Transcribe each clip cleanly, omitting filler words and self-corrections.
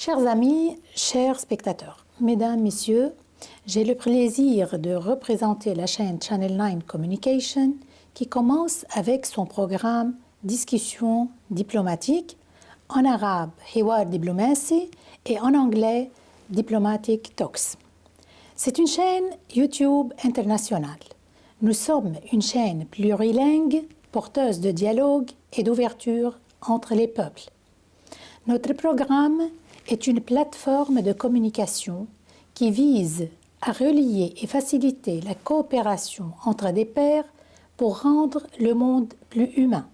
Chers amis, chers spectateurs, mesdames, messieurs, j'ai le plaisir de représenter la chaîne Channel 9 Communication qui commence avec son programme Discussion diplomatique, en arabe Hiwar Diplomatie et en anglais Diplomatic Talks. C'est une chaîne YouTube internationale. Nous sommes une chaîne plurilingue, porteuse de dialogue et d'ouverture entre les peuples. Notre programme est une plateforme de communication qui vise à relier et faciliter la coopération entre des pairs pour rendre le monde plus humain.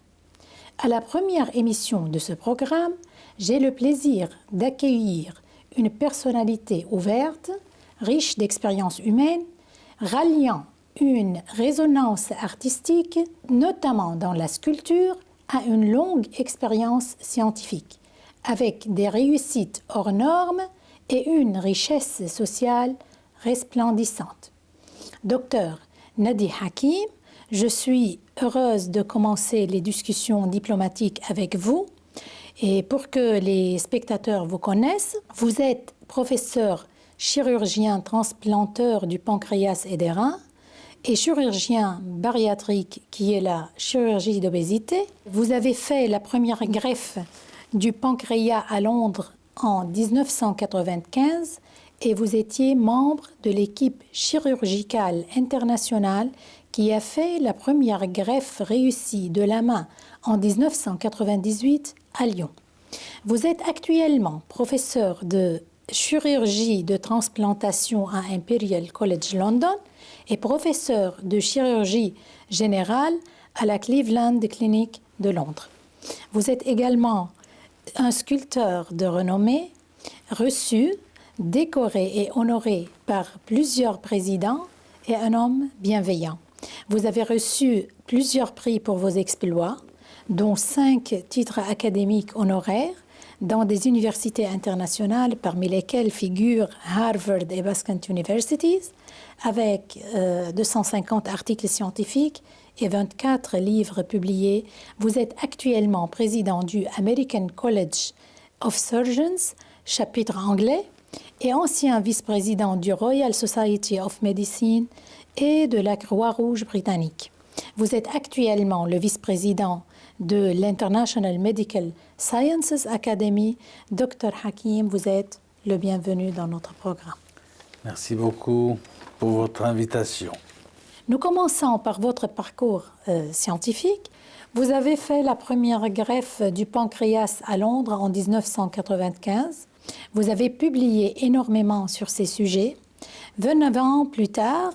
À la première émission de ce programme, j'ai le plaisir d'accueillir une personnalité ouverte, riche d'expériences humaines, ralliant une résonance artistique, notamment dans la sculpture, à une longue expérience scientifique, avec des réussites hors normes et une richesse sociale resplendissante. Docteur Nadi Hakim, je suis heureuse de commencer les discussions diplomatiques avec vous. Et pour que les spectateurs vous connaissent, vous êtes professeur chirurgien transplanteur du pancréas et des reins et chirurgien bariatrique qui est la chirurgie d'obésité. Vous avez fait la première greffe du pancréas à Londres en 1995 et vous étiez membre de l'équipe chirurgicale internationale qui a fait la première greffe réussie de la main en 1998 à Lyon. Vous êtes actuellement professeur de chirurgie de transplantation à Imperial College London et professeur de chirurgie générale à la Cleveland Clinic de Londres. Vous êtes également un sculpteur de renommée, reçu, décoré et honoré par plusieurs présidents et un homme bienveillant. Vous avez reçu plusieurs prix pour vos exploits, dont 5 titres académiques honoraires dans des universités internationales, parmi lesquelles figurent Harvard et Bascom Universities, avec 250 articles scientifiques et 24 livres publiés. Vous êtes actuellement président du American College of Surgeons, chapitre anglais, et ancien vice-président du Royal Society of Medicine et de la Croix-Rouge britannique. Vous êtes actuellement le vice-président de l'International Medical Sciences Academy. Dr Hakim, vous êtes le bienvenu dans notre programme. Merci beaucoup pour votre invitation. Nous commençons par votre parcours scientifique. Vous avez fait la première greffe du pancréas à Londres en 1995. Vous avez publié énormément sur ces sujets. 20 ans plus tard,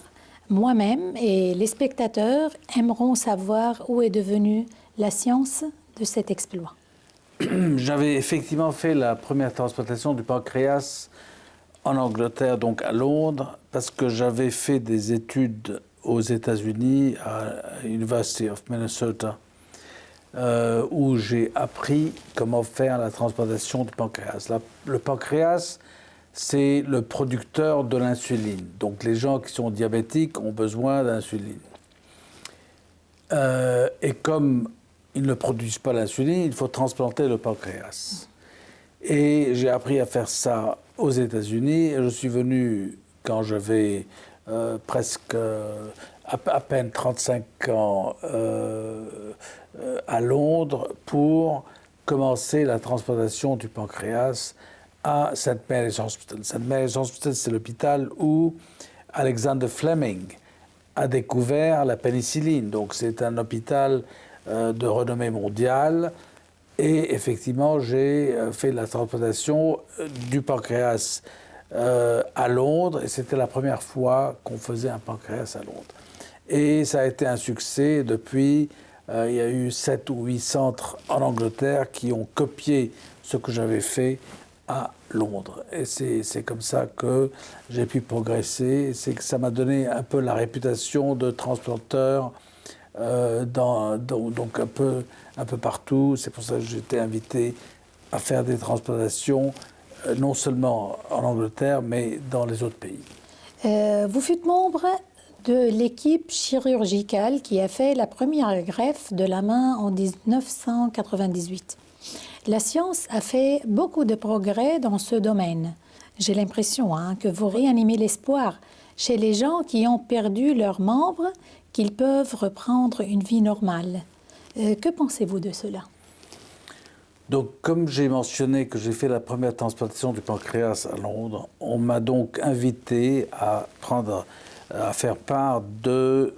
moi-même et les spectateurs aimeront savoir où est devenue la science de cet exploit. J'avais effectivement fait la première transplantation du pancréas en Angleterre, donc à Londres, parce que j'avais fait des études aux États-Unis, à University of Minnesota, où j'ai appris comment faire la transplantation du pancréas. Le pancréas, c'est le producteur de l'insuline. Donc les gens qui sont diabétiques ont besoin d'insuline. Et comme ils ne produisent pas l'insuline, il faut transplanter le pancréas. Et j'ai appris à faire ça aux États-Unis. Je suis venu quand j'avais à peine 35 ans à Londres pour commencer la transplantation du pancréas à St. Mary's Hospital. St. Mary's Hospital, c'est l'hôpital où Alexander Fleming a découvert la pénicilline. Donc c'est un hôpital de renommée mondiale. Et effectivement, j'ai fait la transplantation du pancréas à Londres. Et c'était la première fois qu'on faisait un pancréas à Londres. Et ça a été un succès. Depuis, il y a eu 7 ou 8 centres en Angleterre qui ont copié ce que j'avais fait à Londres. Et c'est comme ça que j'ai pu progresser. C'est que ça m'a donné un peu la réputation de transplanteur donc un peu partout. C'est pour ça que j'ai été invité à faire des transplantations, non seulement en Angleterre, mais dans les autres pays. Vous fûtes membre de l'équipe chirurgicale qui a fait la première greffe de la main en 1998. La science a fait beaucoup de progrès dans ce domaine. J'ai l'impression que vous réanimez l'espoir chez les gens qui ont perdu leurs membres, qu'ils peuvent reprendre une vie normale. Que pensez-vous de cela? Donc, comme j'ai mentionné que j'ai fait la première transplantation du pancréas à Londres, on m'a donc invité à faire part de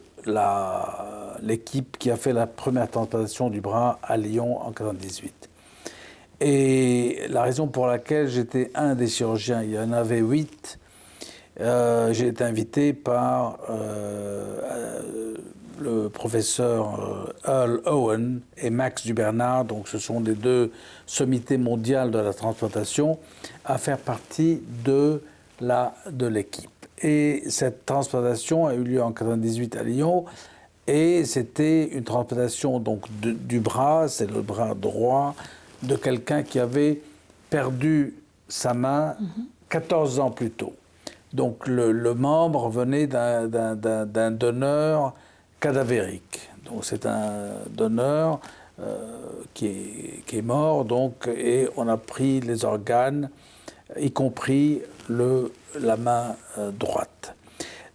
l'équipe qui a fait la première transplantation du bras à Lyon en 1998. Et la raison pour laquelle j'étais un des chirurgiens, il y en avait 8, j'ai été invité par le professeur Earl Owen et Max Dubernard, donc ce sont les 2 sommités mondiales de la transplantation, à faire partie de l'équipe. Et cette transplantation a eu lieu en 1998 à Lyon, et c'était une transplantation donc du bras, c'est le bras droit, de quelqu'un qui avait perdu sa main 14 ans plus tôt. Donc le membre venait d'un donneur cadavérique. Donc c'est un donneur qui est mort, donc, et on a pris les organes, y compris la main droite.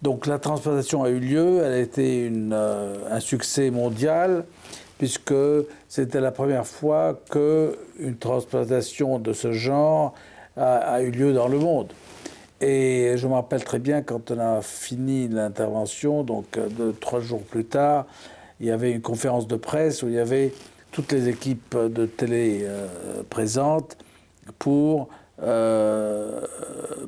Donc la transplantation a eu lieu, elle a été un succès mondial, puisque c'était la première fois qu'une transplantation de ce genre a eu lieu dans le monde. Et je me rappelle très bien, quand on a fini l'intervention, donc 3 jours plus tard, il y avait une conférence de presse où il y avait toutes les équipes de télé présentes pour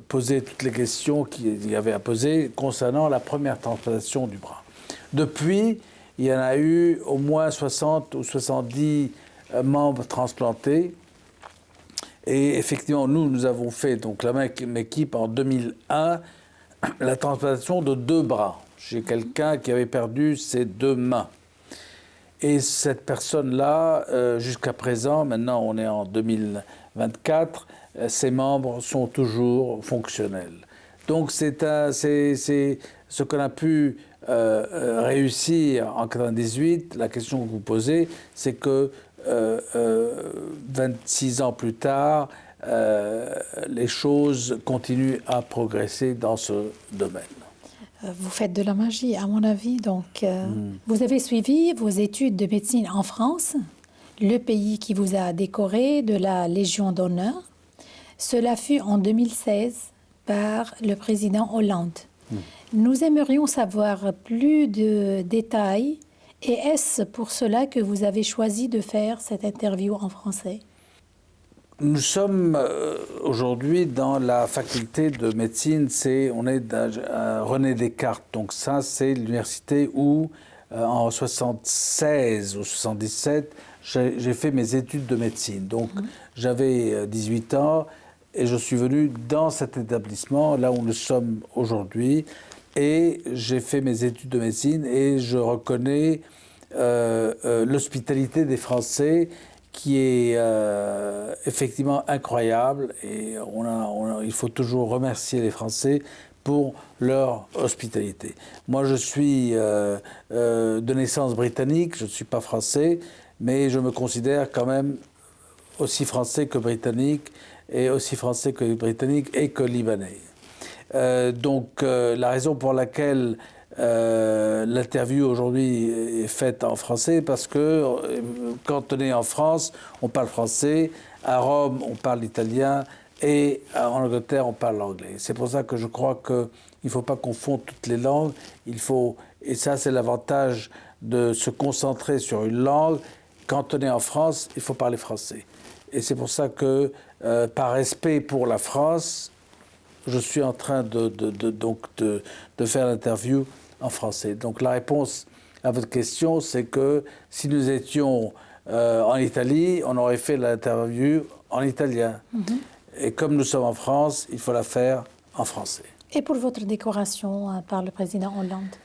poser toutes les questions qu'il y avait à poser concernant la première transplantation du bras. Depuis, il y en a eu au moins 60 ou 70 membres transplantés. Et effectivement, nous avons fait, donc la même équipe, en 2001, la transplantation de 2 bras chez quelqu'un qui avait perdu ses 2 mains. Et cette personne-là, jusqu'à présent, maintenant on est en 2024, ses membres sont toujours fonctionnels. Donc c'est ce qu'on a pu réussir en 1998. La question que vous posez, c'est que 26 ans plus tard, les choses continuent à progresser dans ce domaine. Vous faites de la magie, à mon avis. Donc, vous avez suivi vos études de médecine en France, le pays qui vous a décoré de la Légion d'honneur. Cela fut en 2016 par le président Hollande. Nous aimerions savoir plus de détails. Et est-ce pour cela que vous avez choisi de faire cette interview en français? Nous sommes aujourd'hui dans la faculté de médecine, on est à René Descartes. Donc ça, c'est l'université où, en 76 ou 77, j'ai fait mes études de médecine. Donc j'avais 18 ans et je suis venu dans cet établissement, là où nous sommes aujourd'hui. Et j'ai fait mes études de médecine et je reconnais l'hospitalité des Français qui est effectivement incroyable. Et il faut toujours remercier les Français pour leur hospitalité. Moi, je suis de naissance britannique, je ne suis pas français, mais je me considère quand même aussi français que britannique, et aussi français que britannique et que libanais. Donc la raison pour laquelle l'interview aujourd'hui est faite en français, parce que quand on est en France, on parle français, à Rome, on parle italien, et en Angleterre, on parle l'anglais. C'est pour ça que je crois qu'il ne faut pas confondre toutes les langues. Et ça, c'est l'avantage de se concentrer sur une langue. Quand on est en France, il faut parler français. Et c'est pour ça que, par respect pour la France, je suis en train de faire l'interview en français. Donc la réponse à votre question, c'est que si nous étions en Italie, on aurait fait l'interview en italien. Et comme nous sommes en France, il faut la faire en français. Et pour votre décoration par le président Hollande?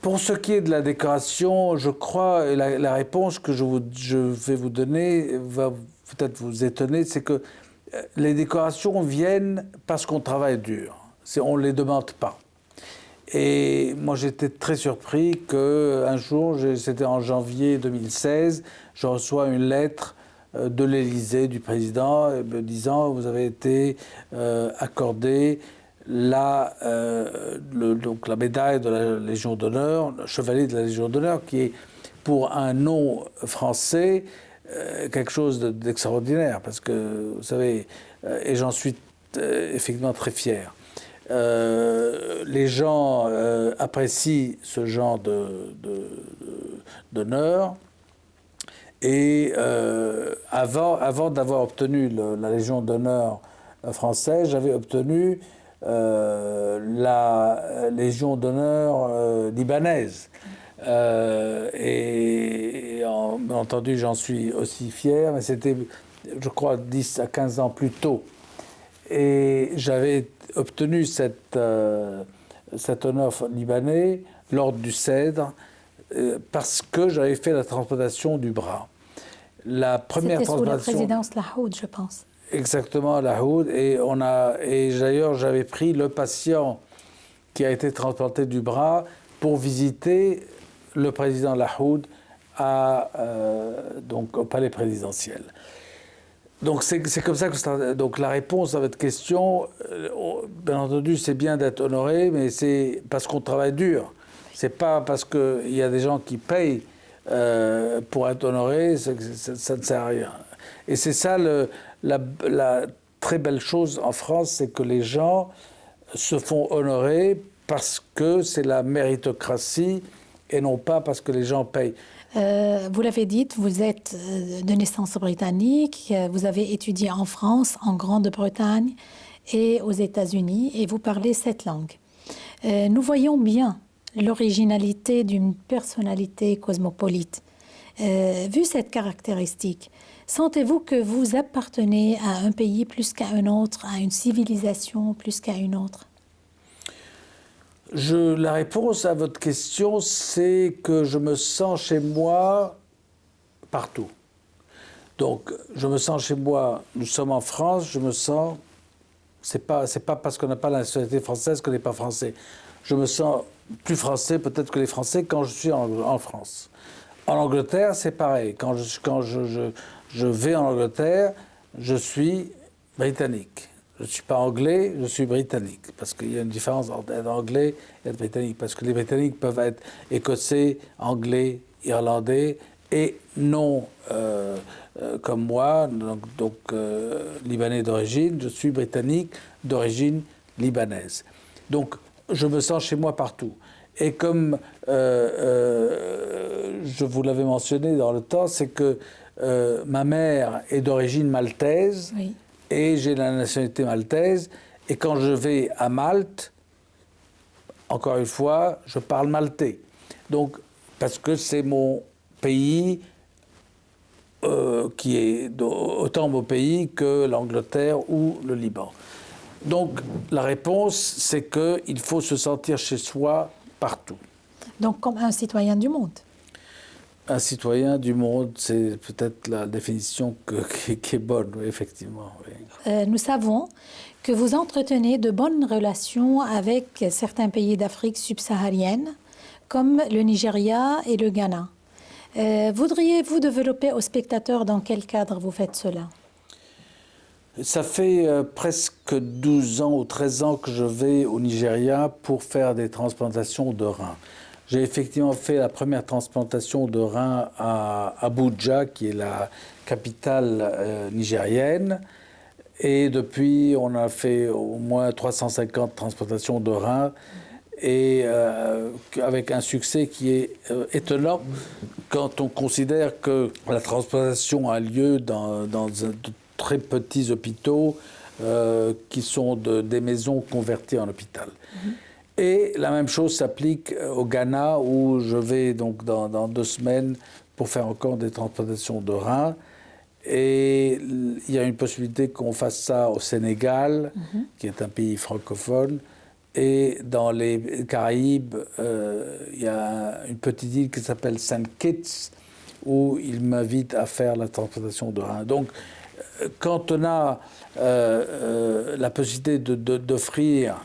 Pour ce qui est de la décoration, je crois, et la réponse que je vais vous donner va peut-être vous étonner, c'est que les décorations viennent parce qu'on travaille dur. On ne les demande pas. Et moi, j'étais très surpris qu'un jour, c'était en janvier 2016, je reçois une lettre de l'Élysée, du président, me disant « Vous avez été accordé donc la médaille de la Légion d'honneur, le chevalier de la Légion d'honneur, qui est pour un nom français quelque chose d'extraordinaire, parce que, vous savez, et j'en suis effectivement très fier. Les gens apprécient ce genre d'honneur. Et avant d'avoir obtenu la Légion d'honneur française, j'avais obtenu la Légion d'honneur libanaise. Et bien entendu, j'en suis aussi fier, mais c'était, je crois, 10 à 15 ans plus tôt. Et j'avais obtenu cet honneur libanais, l'ordre du Cèdre, parce que j'avais fait la transplantation du bras. La première transplantation... C'était sous la présidence Lahoud, je pense. Exactement, Lahoud. Et d'ailleurs, j'avais pris le patient qui a été transplanté du bras pour visiter le président Lahoud donc, au palais présidentiel. Donc c'est comme ça que donc la réponse à votre question, bien entendu, c'est bien d'être honoré, mais c'est parce qu'on travaille dur. C'est pas parce qu'il y a des gens qui payent pour être honorés, ça ne sert à rien. Et c'est ça la très belle chose en France, c'est que les gens se font honorer parce que c'est la méritocratie et non pas parce que les gens payent. Vous l'avez dit, vous êtes de naissance britannique, vous avez étudié en France, en Grande-Bretagne et aux États-Unis, et vous parlez 7 langues. Nous voyons bien l'originalité d'une personnalité cosmopolite. Vu cette caractéristique, sentez-vous que vous appartenez à un pays plus qu'à un autre, à une civilisation plus qu'à une autre? La réponse à votre question, c'est que je me sens chez moi partout. Donc, je me sens chez moi, nous sommes en France, je me sens, c'est pas parce qu'on n'a pas la nationalité française qu'on n'est pas français. Je me sens plus français peut-être que les Français quand je suis en France. En Angleterre, c'est pareil. Quand je vais en Angleterre, je suis britannique. Je ne suis pas anglais, je suis britannique. Parce qu'il y a une différence entre être anglais et être britannique. Parce que les Britanniques peuvent être écossais, anglais, irlandais, et non comme moi, donc libanais d'origine. Je suis britannique d'origine libanaise. Donc, je me sens chez moi partout. Et comme je vous l'avais mentionné dans le temps, c'est que ma mère est d'origine maltaise. Oui. Et j'ai la nationalité maltaise. Et quand je vais à Malte, encore une fois, je parle maltais. Donc, parce que c'est mon pays qui est autant mon pays que l'Angleterre ou le Liban. Donc, la réponse, c'est qu'il faut se sentir chez soi partout. Donc, comme un citoyen du monde. Un citoyen du monde, c'est peut-être la définition qui est bonne, oui, effectivement. Oui. Nous savons que vous entretenez de bonnes relations avec certains pays d'Afrique subsaharienne, comme le Nigeria et le Ghana. Voudriez-vous développer aux spectateurs dans quel cadre vous faites cela? Ça fait presque 12 ans ou 13 ans que je vais au Nigeria pour faire des transplantations de reins. J'ai effectivement fait la première transplantation de rein à Abuja, qui est la capitale nigérienne. Et depuis, on a fait au moins 350 transplantations de reins, et avec un succès qui est étonnant quand on considère que la transplantation a lieu dans de très petits hôpitaux qui sont des maisons converties en hôpital. Et la même chose s'applique au Ghana, où je vais donc dans 2 semaines pour faire encore des transplantations de reins. Et il y a une possibilité qu'on fasse ça au Sénégal, qui est un pays francophone. Et dans les Caraïbes, il y a une petite île qui s'appelle Saint Kitts, où ils m'invitent à faire la transplantation de reins. Donc, quand on a la possibilité d'offrir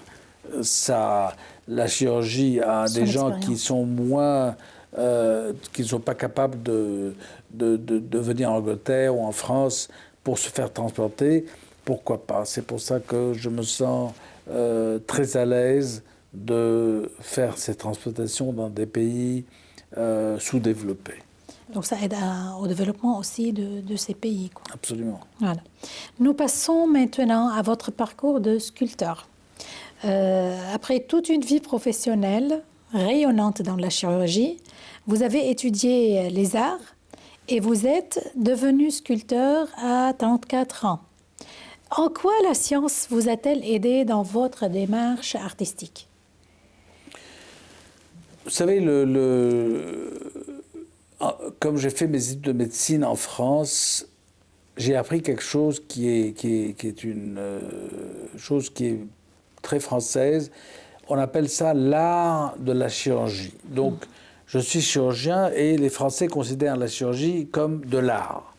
la chirurgie à des gens qui sont moins, qui ne sont pas capables de venir en Angleterre ou en France pour se faire transplanter, pourquoi pas? C'est pour ça que je me sens très à l'aise de faire ces transplantations dans des pays sous-développés. Donc ça aide au développement aussi de ces pays, quoi. Absolument. Voilà. Nous passons maintenant à votre parcours de sculpteur. Après toute une vie professionnelle rayonnante dans la chirurgie, vous avez étudié les arts et vous êtes devenu sculpteur à 34 ans. En quoi la science vous a-t-elle aidé dans votre démarche artistique? Vous savez, comme j'ai fait mes études de médecine en France, j'ai appris quelque chose qui est une chose qui est très française. On appelle ça l'art de la chirurgie. Donc, je suis chirurgien et les Français considèrent la chirurgie comme de l'art.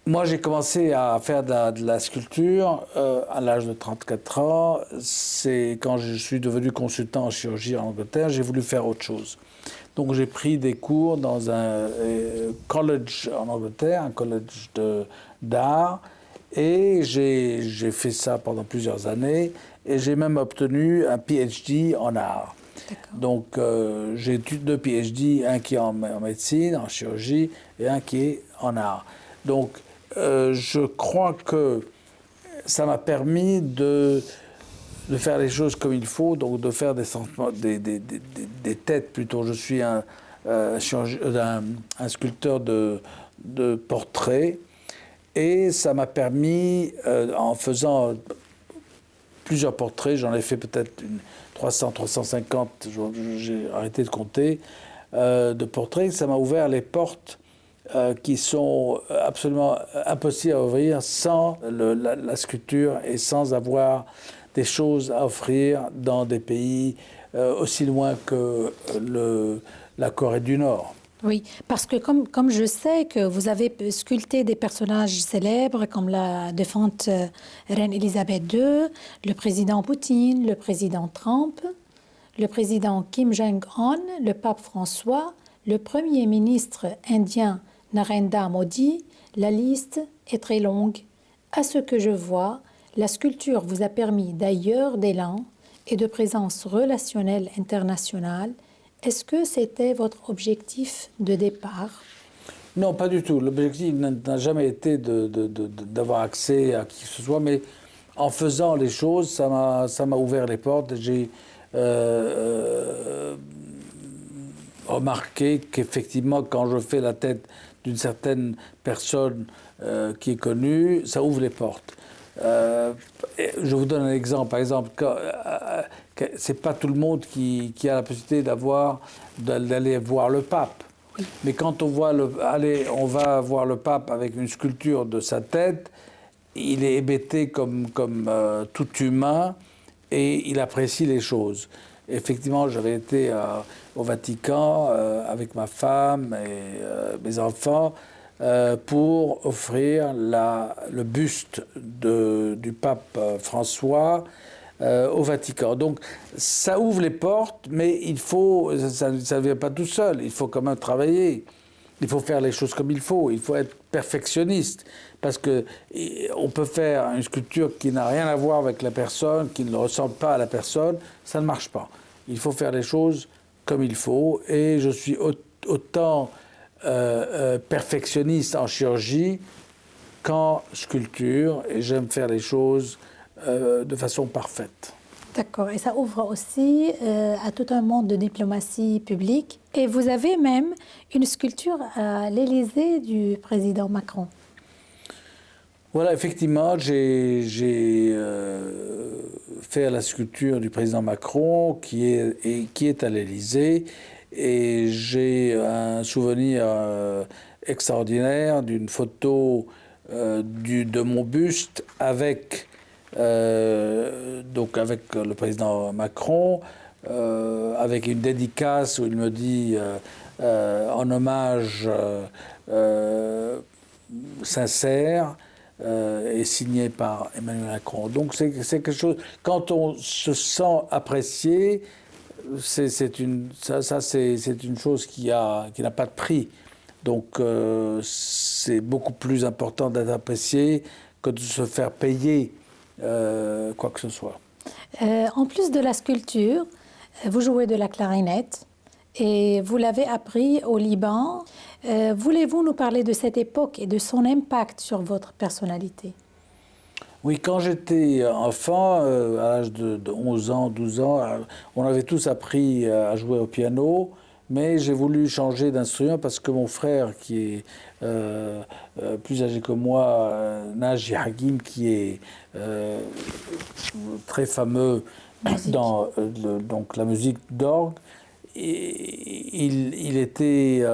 Moi, j'ai commencé à faire de la sculpture à l'âge de 34 ans. C'est quand je suis devenu consultant en chirurgie en Angleterre, j'ai voulu faire autre chose. Donc, j'ai pris des cours dans un college en Angleterre, un college d'art, et j'ai fait ça pendant plusieurs années, et j'ai même obtenu un PhD en art. Donc, j'ai 2 PhD, un qui est en médecine, en chirurgie, et un qui est en art. Donc, je crois que ça m'a permis de faire les choses comme il faut, donc de faire des têtes plutôt. Je suis un sculpteur de portraits, et ça m'a permis, en faisant plusieurs portraits, j'en ai fait peut-être 300, 350, j'ai arrêté de compter, de portraits, ça m'a ouvert les portes qui sont absolument impossibles à ouvrir sans la sculpture et sans avoir des choses à offrir dans des pays aussi loin que la Corée du Nord. Oui, parce que comme je sais que vous avez sculpté des personnages célèbres comme la défunte reine Elisabeth II, le président Poutine, le président Trump, le président Kim Jong-un, le pape François, le premier ministre indien Narendra Modi, la liste est très longue. À ce que je vois, la sculpture vous a permis d'ailleurs d'élan et de présence relationnelle internationale. Est-ce que c'était votre objectif de départ? Non, pas du tout. L'objectif n'a jamais été d'avoir accès à qui que ce soit, mais en faisant les choses, ça m'a ouvert les portes. J'ai remarqué qu'effectivement, quand je fais la tête d'une certaine personne qui est connue, ça ouvre les portes. Je vous donne un exemple. Par exemple, c'est pas tout le monde qui a la possibilité d'aller voir le pape. Mais quand on va voir le pape avec une sculpture de sa tête, il est hébété comme tout humain et il apprécie les choses. Effectivement, j'avais été au Vatican avec ma femme et mes enfants pour offrir le buste du pape François au Vatican. Donc ça ouvre les portes, mais ça ne vient pas tout seul, il faut quand même travailler. Il faut faire les choses comme il faut être perfectionniste, parce qu'on peut faire une sculpture qui n'a rien à voir avec la personne, qui ne ressemble pas à la personne, ça ne marche pas. Il faut faire les choses comme il faut, et je suis autant perfectionniste en chirurgie qu'en sculpture, et j'aime faire les choses de façon parfaite. D'accord, et ça ouvre aussi à tout un monde de diplomatie publique. Et vous avez même une sculpture à l'Élysée du président Macron. Voilà, effectivement, faire la sculpture du président Macron qui est à l'Élysée. Et j'ai un souvenir extraordinaire d'une photo de mon buste avec le président Macron, avec une dédicace où il me dit en hommage sincère et signé par Emmanuel Macron. Donc c'est quelque chose, quand on se sent apprécié, c'est une chose qui n'a pas de prix. Donc c'est beaucoup plus important d'être apprécié que de se faire payer quoi que ce soit. En plus de la sculpture, vous jouez de la clarinette et vous l'avez appris au Liban. Voulez-vous nous parler de cette époque et de son impact sur votre personnalité? Oui, quand j'étais enfant, à l'âge de 11 ans, 12 ans, on avait tous appris à jouer au piano, mais j'ai voulu changer d'instrument parce que mon frère, qui est plus âgé que moi, Naji Hakim, qui est très fameux dans donc la musique d'orgue, il était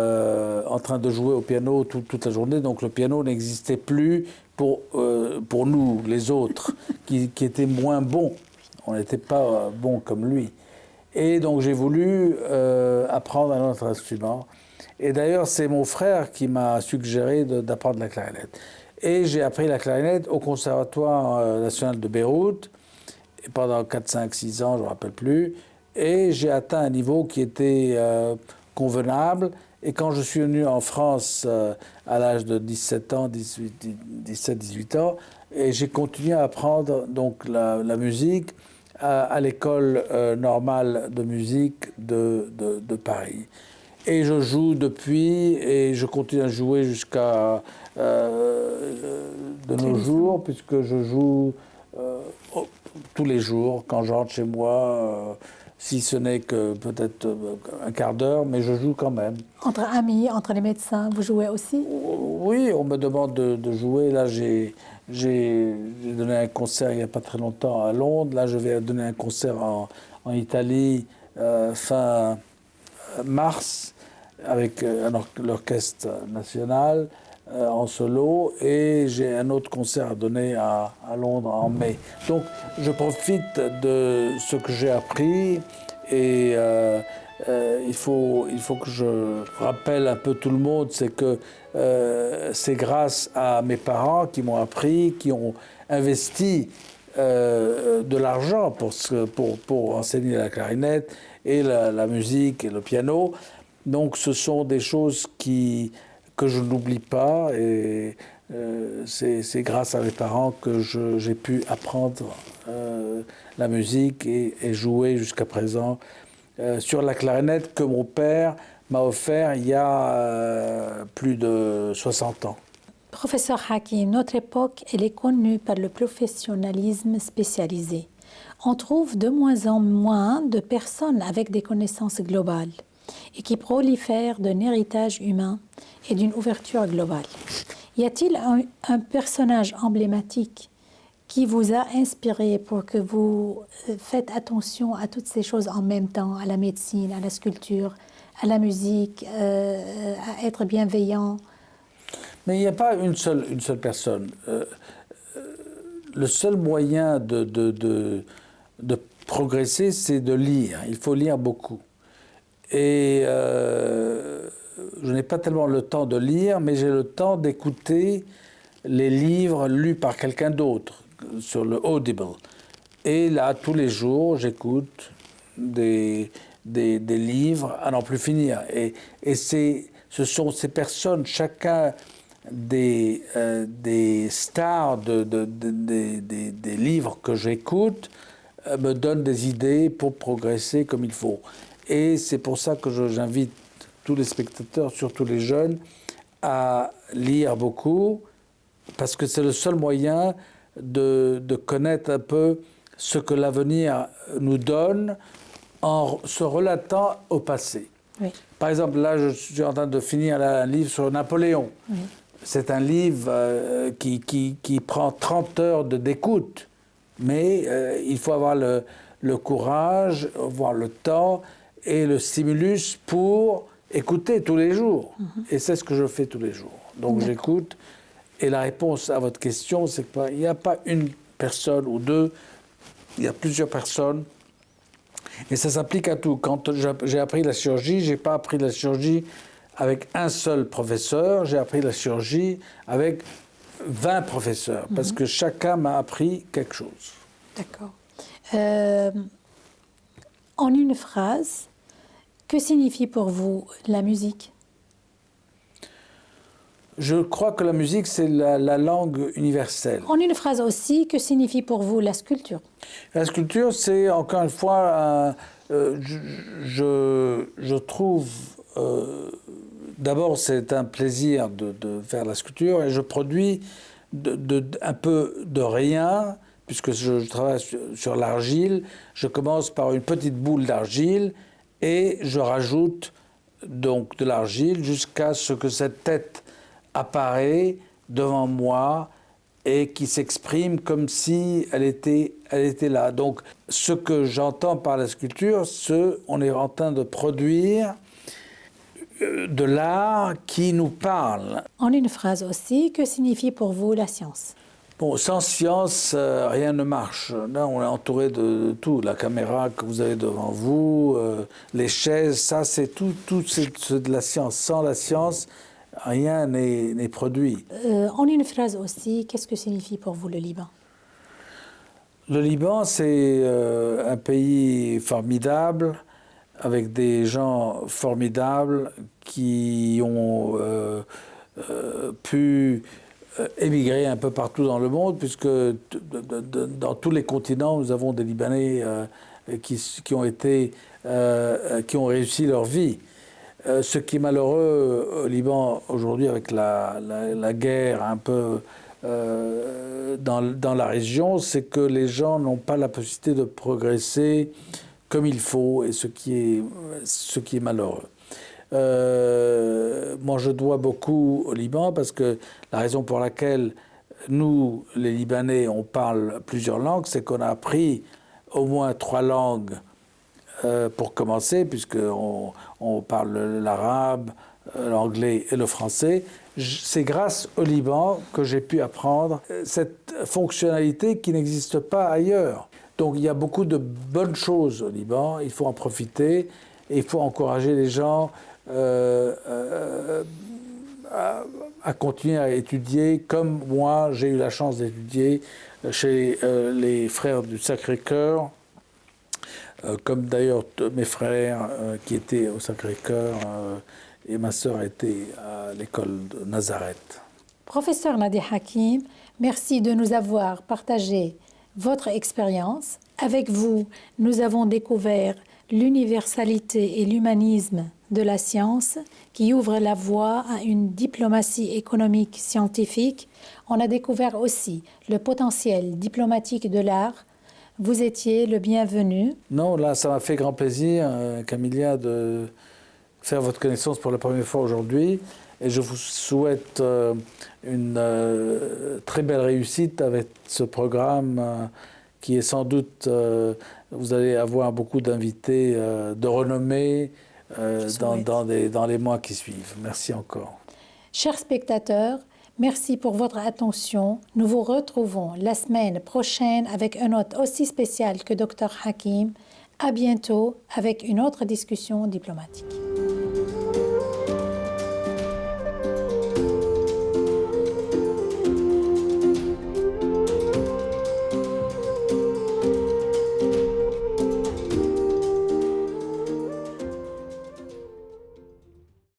en train de jouer au piano toute la journée, donc le piano n'existait plus pour nous, les autres, qui étaient moins bons. On n'était pas bons comme lui. Et donc j'ai voulu apprendre un autre instrument. Et d'ailleurs, c'est mon frère qui m'a suggéré d'apprendre la clarinette. Et j'ai appris la clarinette au Conservatoire national de Beyrouth, et pendant 4, 5, 6 ans, je ne me rappelle plus. Et j'ai atteint un niveau qui était convenable. Et quand je suis venu en France à l'âge de 17 ans, 17-18 ans, et j'ai continué à apprendre donc, la musique à l'école normale de musique de Paris. Et je joue depuis, et je continue à jouer jusqu'à de nos jours, puisque je joue tous les jours quand je rentre chez moi. Si ce n'est que peut-être un quart d'heure, mais je joue quand même. Entre amis, entre les médecins, vous jouez aussi? Oui, on me demande de jouer. Là, j'ai donné un concert il n'y a pas très longtemps à Londres. Là, je vais donner un concert en Italie fin mars avec l'Orchestre national en solo. Et j'ai un autre concert à donner à Londres en mai. Donc, je profite de ce que j'ai appris et il faut que je rappelle un peu tout le monde, c'est que c'est grâce à mes parents qui m'ont appris, qui ont investi de l'argent pour enseigner la clarinette et la musique et le piano. Donc ce sont des choses que je n'oublie pas et c'est grâce à mes parents que j'ai pu apprendre la musique et jouer jusqu'à présent sur la clarinette que mon père m'a offert il y a plus de 60 ans. Professeur Hakim, notre époque, elle est connue par le professionnalisme spécialisé. On trouve de moins en moins de personnes avec des connaissances globales et qui prolifèrent d'un héritage humain et d'une ouverture globale. Y a-t-il un personnage emblématique qui vous a inspiré pour que vous faites attention à toutes ces choses en même temps, à la médecine, à la sculpture, à la musique, à être bienveillant? Mais il n'y a pas une seule personne. Le seul moyen de progresser, c'est de lire. Il faut lire beaucoup. Et je n'ai pas tellement le temps de lire, mais j'ai le temps d'écouter les livres lus par quelqu'un d'autre, sur le Audible. Et là, tous les jours, j'écoute des livres à n'en plus finir. Et ce sont ces personnes, chacun des stars des livres que j'écoute, me donne des idées pour progresser comme il faut. Et c'est pour ça que j'invite tous les spectateurs, surtout les jeunes, à lire beaucoup, parce que c'est le seul moyen de connaître un peu ce que l'avenir nous donne en se relatant au passé. Oui. Par exemple, là, je suis en train de finir un livre sur Napoléon. Oui. C'est un livre qui prend 30 heures d'écoute Mais il faut avoir le courage, avoir le temps et le stimulus pour écouter tous les jours. Et c'est ce que je fais tous les jours. Donc j'écoute. Et la réponse à votre question, c'est qu'il n'y a pas une personne ou deux, il y a plusieurs personnes. Et ça s'applique à tout. Quand j'ai appris la chirurgie, je n'ai pas appris la chirurgie avec un seul professeur, j'ai appris la chirurgie avec 20 professeurs, parce que chacun m'a appris quelque chose. D'accord. En une phrase, que signifie pour vous la musique? Je crois que la musique, c'est la langue universelle. En une phrase aussi, que signifie pour vous la sculpture? La sculpture, c'est encore une fois, je trouve, d'abord c'est un plaisir de faire la sculpture et je produis un peu de rien, puisque je travaille sur l'argile. Je commence par une petite boule d'argile et je rajoute donc de l'argile jusqu'à ce que cette tête apparaît devant moi et qui s'exprime comme si elle était là. Donc, ce que j'entends par la sculpture, on est en train de produire de l'art qui nous parle. En une phrase aussi, que signifie pour vous la science? Bon, sans science, rien ne marche. Là, on est entouré de tout. La caméra que vous avez devant vous, les chaises, ça, c'est tout c'est de la science. Sans la science, rien n'est produit. En une phrase aussi, qu'est-ce que signifie pour vous le Liban? Le Liban, c'est un pays formidable, avec des gens formidables qui ont pu émigrer un peu partout dans le monde, puisque dans tous les continents, nous avons des Libanais qui ont réussi leur vie. Ce qui est malheureux au Liban aujourd'hui avec la guerre un peu dans la région, c'est que les gens n'ont pas la possibilité de progresser comme il faut, et ce qui est malheureux. Moi, je dois beaucoup au Liban parce que la raison pour laquelle nous, les Libanais, on parle plusieurs langues, c'est qu'on a appris au moins 3 langues pour commencer, puisqu'on parle l'arabe, l'anglais et le français. C'est grâce au Liban que j'ai pu apprendre cette fonctionnalité qui n'existe pas ailleurs. Donc il y a beaucoup de bonnes choses au Liban, il faut en profiter et il faut encourager les gens à continuer à étudier, comme moi j'ai eu la chance d'étudier chez les frères du Sacré-Cœur, comme d'ailleurs mes frères qui étaient au Sacré-Cœur et ma sœur était à l'école de Nazareth. Professeur Nadi Hakim, merci de nous avoir partagé votre expérience. Avec vous, nous avons découvert l'universalité et l'humanisme de la science qui ouvre la voie à une diplomatie économique scientifique. On a découvert aussi le potentiel diplomatique de l'art. Vous étiez le bienvenu. Non, là, ça m'a fait grand plaisir, Camilia, de faire votre connaissance pour la première fois aujourd'hui. Et je vous souhaite une très belle réussite avec ce programme qui est sans doute... vous allez avoir beaucoup d'invités de renommée dans les mois qui suivent. Merci encore. Chers spectateurs, merci pour votre attention. Nous vous retrouvons la semaine prochaine avec un hôte aussi spécial que Dr Hakim. À bientôt avec une autre discussion diplomatique.